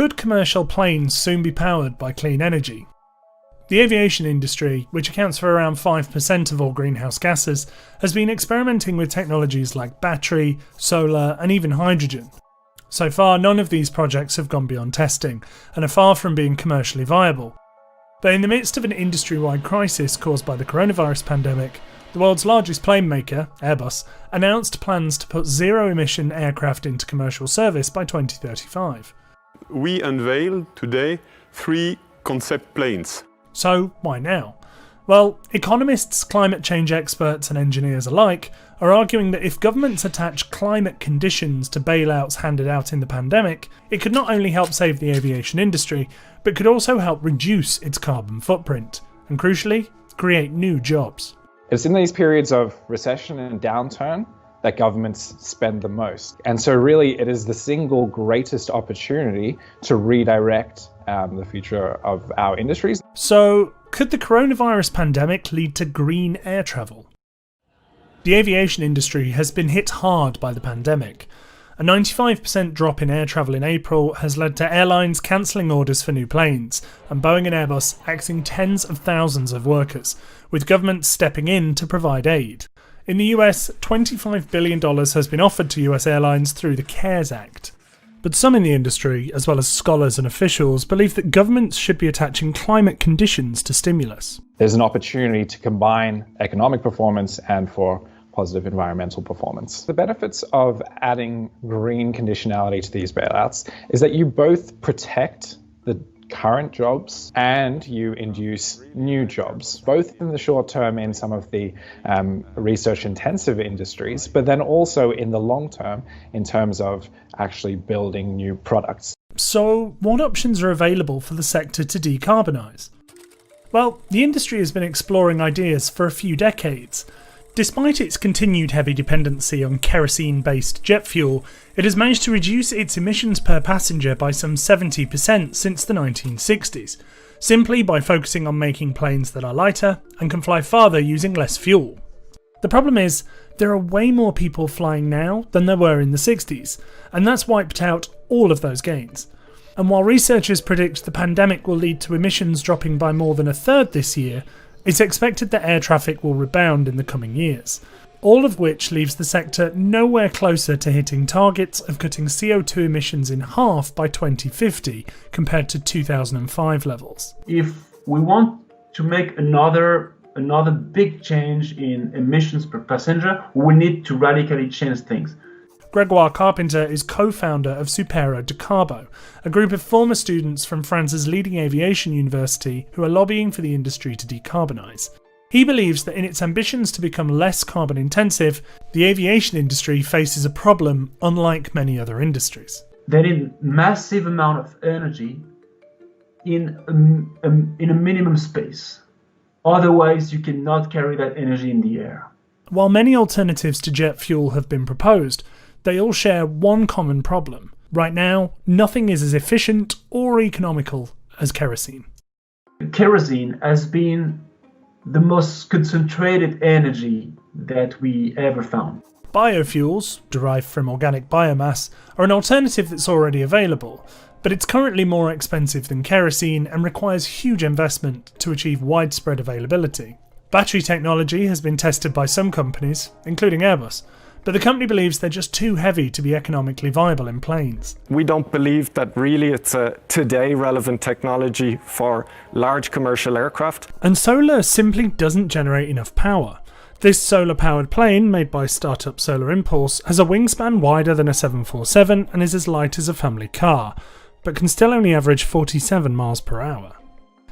could commercial planes soon be powered by clean energy? The aviation industry, which accounts for around 5% of all greenhouse gases, has been experimenting with technologies like battery, solar, and even hydrogen. So far, none of these projects have gone beyond testing, and are far from being commercially viable. But in the midst of an industry-wide crisis caused by the coronavirus pandemic, the world's largest plane maker, Airbus, announced plans to put zero-emission aircraft into commercial service by 2035. We unveiled today 3 concept planes. So, why now? Well, economists, climate change experts and engineers alike are arguing that if governments attach climate conditions to bailouts handed out in the pandemic, it could not only help save the aviation industry, but could also help reduce its carbon footprint, and crucially, create new jobs. It's in these periods of recession and downturn that governments spend the most. And so really it is the single greatest opportunity to redirect the future of our industries. So, could the coronavirus pandemic lead to green air travel? The aviation industry has been hit hard by the pandemic. A 95% drop in air travel in April has led to airlines cancelling orders for new planes, and Boeing and Airbus axing tens of thousands of workers, with governments stepping in to provide aid. In the US, $25 billion has been offered to US airlines through the CARES Act. But some in the industry, as well as scholars and officials, believe that governments should be attaching climate conditions to stimulus. There's an opportunity to combine economic performance and for positive environmental performance. The benefits of adding green conditionality to these bailouts is that you both protect the current jobs and you induce new jobs, both in the short term in some of the research intensive industries, but then also in the long term in terms of actually building new products. So what options are available for the sector to decarbonise? Well, the industry has been exploring ideas for a few decades. Despite its continued heavy dependency on kerosene-based jet fuel, it has managed to reduce its emissions per passenger by some 70% since the 1960s, simply by focusing on making planes that are lighter and can fly farther using less fuel. The problem is, there are way more people flying now than there were in the 60s, and that's wiped out all of those gains. And while researchers predict the pandemic will lead to emissions dropping by more than a third this year, it's expected that air traffic will rebound in the coming years, all of which leaves the sector nowhere closer to hitting targets of cutting CO2 emissions in half by 2050 compared to 2005 levels. If we want to make another big change in emissions per passenger, we need to radically change things. Grégoire Carpenter is co-founder of Supero Decarbo, a group of former students from France's leading aviation university who are lobbying for the industry to decarbonise. He believes that in its ambitions to become less carbon intensive, the aviation industry faces a problem unlike many other industries. They need massive amount of energy in a minimum space. Otherwise, you cannot carry that energy in the air. While many alternatives to jet fuel have been proposed, they all share one common problem. Right now, nothing is as efficient or economical as kerosene. Kerosene has been the most concentrated energy that we ever found. Biofuels, derived from organic biomass, are an alternative that's already available, but it's currently more expensive than kerosene and requires huge investment to achieve widespread availability. Battery technology has been tested by some companies, including Airbus, but the company believes they're just too heavy to be economically viable in planes. We don't believe that really it's a today relevant technology for large commercial aircraft. And solar simply doesn't generate enough power. This solar-powered plane, made by startup Solar Impulse, has a wingspan wider than a 747 and is as light as a family car, but can still only average 47 miles per hour.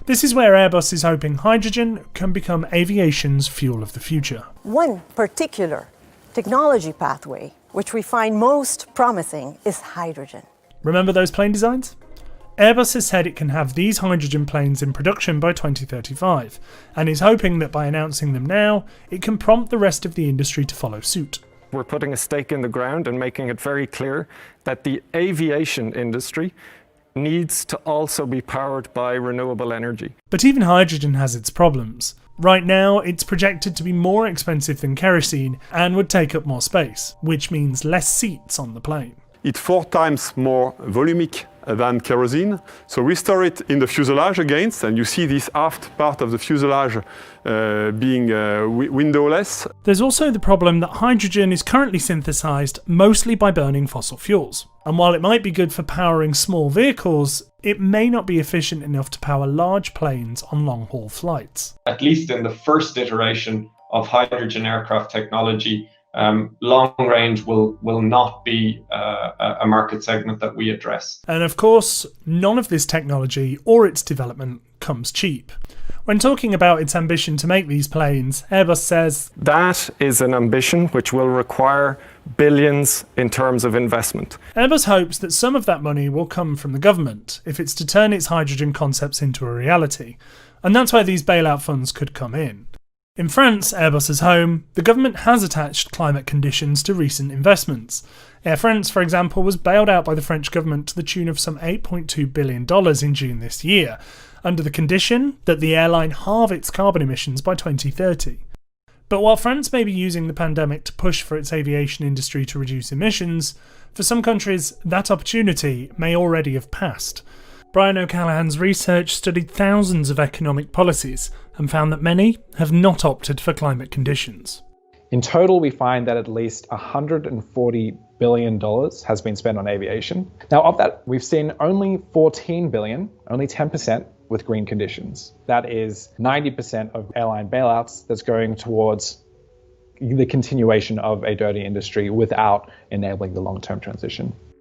This is where Airbus is hoping hydrogen can become aviation's fuel of the future. One particular technology pathway which we find most promising is hydrogen. Remember those plane designs? Airbus has said it can have these hydrogen planes in production by 2035, and is hoping that by announcing them now, it can prompt the rest of the industry to follow suit. We're putting a stake in the ground and making it very clear that the aviation industry needs to also be powered by renewable energy. But even hydrogen has its problems. Right now, it's projected to be more expensive than kerosene and would take up more space, which means less seats on the plane. It's 4 times more volumic than kerosene. So we store it in the fuselage against, and you see this aft part of the fuselage being windowless. There's also the problem that hydrogen is currently synthesized mostly by burning fossil fuels. And while it might be good for powering small vehicles, it may not be efficient enough to power large planes on long-haul flights. At least in the first iteration of hydrogen aircraft technology, long range will not be a market segment that we address. And of course, none of this technology or its development comes cheap. When talking about its ambition to make these planes, Airbus says, That is an ambition which will require billions in terms of investment. Airbus hopes that some of that money will come from the government if it's to turn its hydrogen concepts into a reality. And that's where these bailout funds could come in. In France, Airbus's home, the government has attached climate conditions to recent investments. Air France, for example, was bailed out by the French government to the tune of some $8.2 billion in June this year, under the condition that the airline halve its carbon emissions by 2030. But while France may be using the pandemic to push for its aviation industry to reduce emissions, for some countries that opportunity may already have passed. Brian O'Callaghan's research studied thousands of economic policies and found that many have not opted for climate conditions. In total, we find that at least $140 billion has been spent on aviation. Now, of that, we've seen only $14 billion, only 10%, with green conditions. That is 90% of airline bailouts that's going towards the continuation of a dirty industry without enabling the long-term transition.